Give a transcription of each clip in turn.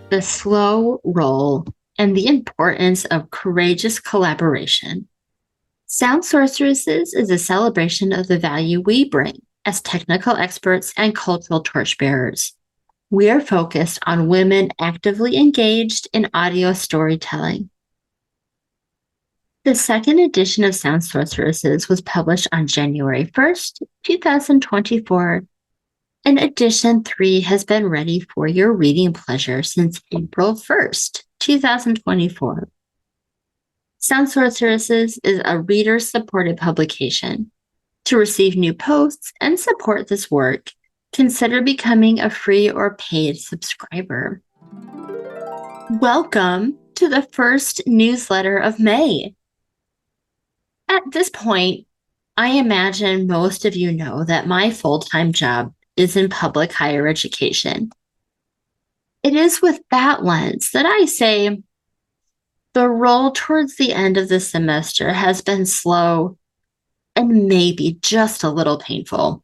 the slow roll, and the importance of courageous collaboration. Sound Sorceresses is a celebration of the value we bring as technical experts and cultural torchbearers. We are focused on women actively engaged in audio storytelling. The second edition of Sound Sorceresses was published on January 1st, 2024, and edition 3 has been ready for your reading pleasure since April 1st, 2024. Sound Sorceresses is a reader-supported publication. To receive new posts and support this work, consider becoming a free or paid subscriber. Welcome to the first newsletter of May. At this point, I imagine most of you know that my full-time job is in public higher education. It is with that lens that I say the roll towards the end of the semester has been slow and maybe just a little painful.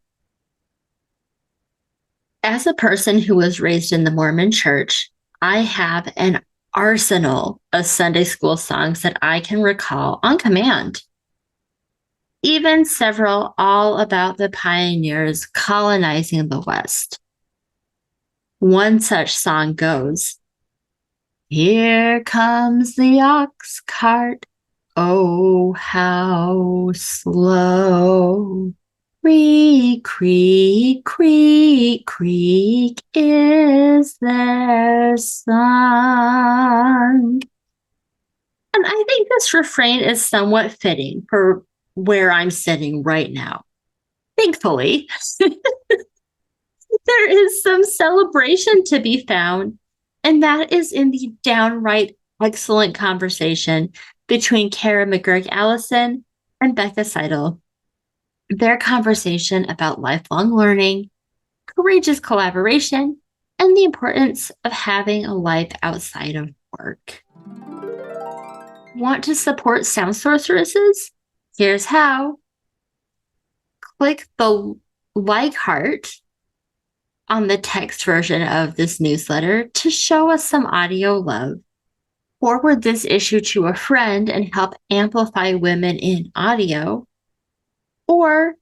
As a person who was raised in the Mormon church, I have an arsenal of Sunday school songs that I can recall on command. Even several all about the pioneers colonizing the West. One such song goes, "Here comes the ox cart, oh, how slow. Creak, creak, creak, creak is their song." And I think this refrain is somewhat fitting for where I'm sitting right now. Thankfully, there is some celebration to be found, and that is in the downright excellent conversation between Kara McGuirk-Allison and Becca Seidel. Their conversation about lifelong learning, courageous collaboration, and the importance of having a life outside of work. Want to support Sound Sorceresses? Here's how. Click the like heart on the text version of this newsletter to show us some audio love. Forward this issue to a friend and help amplify women in audio. Or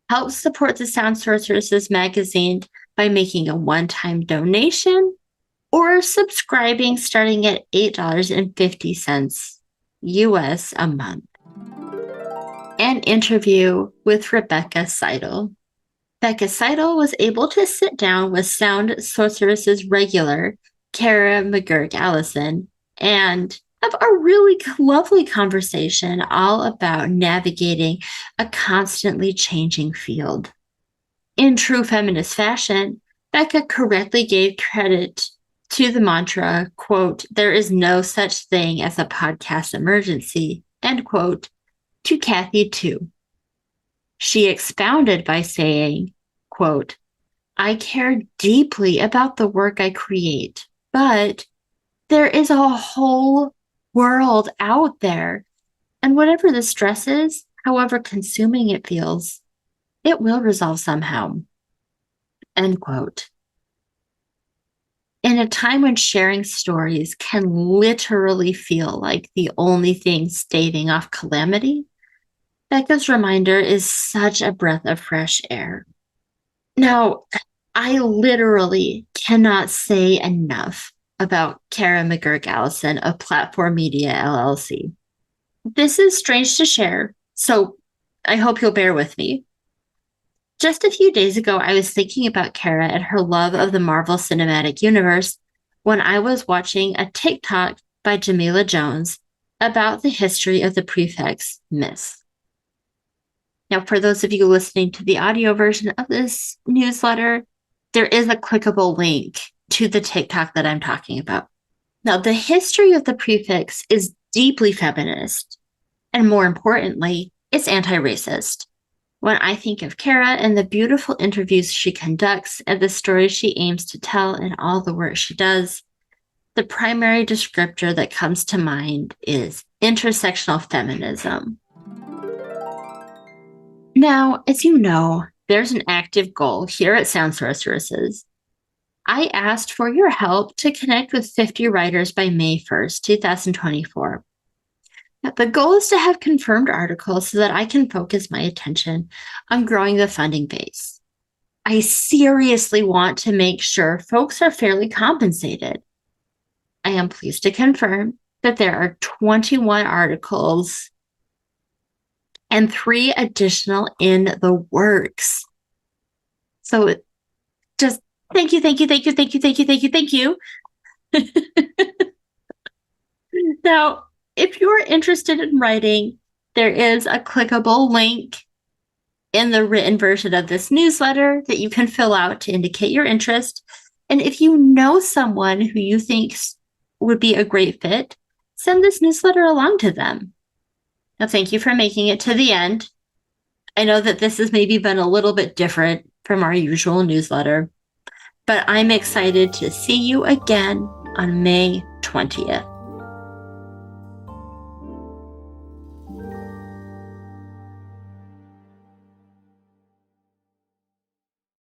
help support the Sound Sorceresses magazine by making a one-time donation or subscribing starting at $8.50 US a month. An interview with Becca Seidel. Becca Seidel was able to sit down with Sound Sorceresses regular Kara McGuirk-Allison and have a really lovely conversation all about navigating a constantly changing field. In true feminist fashion, Becca correctly gave credit to the mantra, quote, "There is no such thing as a podcast emergency," end quote, to Kathy too. She expounded by saying, quote, "I care deeply about the work I create, but there is a whole world out there, and whatever the stress is, however consuming it feels, it will resolve somehow," end quote. In a time when sharing stories can literally feel like the only thing staving off calamity, Becca's reminder is such a breath of fresh air. Now, I literally cannot say enough about Kara McGuirk-Allison of Platform Media, LLC. This is strange to share, so I hope you'll bear with me. Just a few days ago, I was thinking about Kara and her love of the Marvel Cinematic Universe when I was watching a TikTok by Jamila Jones about the history of the prefix Miss. Now, for those of you listening to the audio version of this newsletter, there is a clickable link to the TikTok that I'm talking about. Now, the history of the prefix is deeply feminist, and more importantly, it's anti-racist. When I think of Kara and the beautiful interviews she conducts and the stories she aims to tell in all the work she does, the primary descriptor that comes to mind is intersectional feminism. Now, as you know, there's an active goal here at Sound Sorceresses I asked for your help to connect with 50 writers by May 1st, 2024. Now, the goal is to have confirmed articles so that I can focus my attention on growing the funding base. I seriously want to make sure folks are fairly compensated. I am pleased to confirm that there are 21 articles and 3 additional in the works. So just thank you, thank you, thank you, thank you, thank you, thank you, thank you. Now, if you're interested in writing, there is a clickable link in the written version of this newsletter that you can fill out to indicate your interest. And if you know someone who you think would be a great fit, send this newsletter along to them. Now, thank you for making it to the end. I know that this has maybe been a little bit different from our usual newsletter, but I'm excited to see you again on May 20th.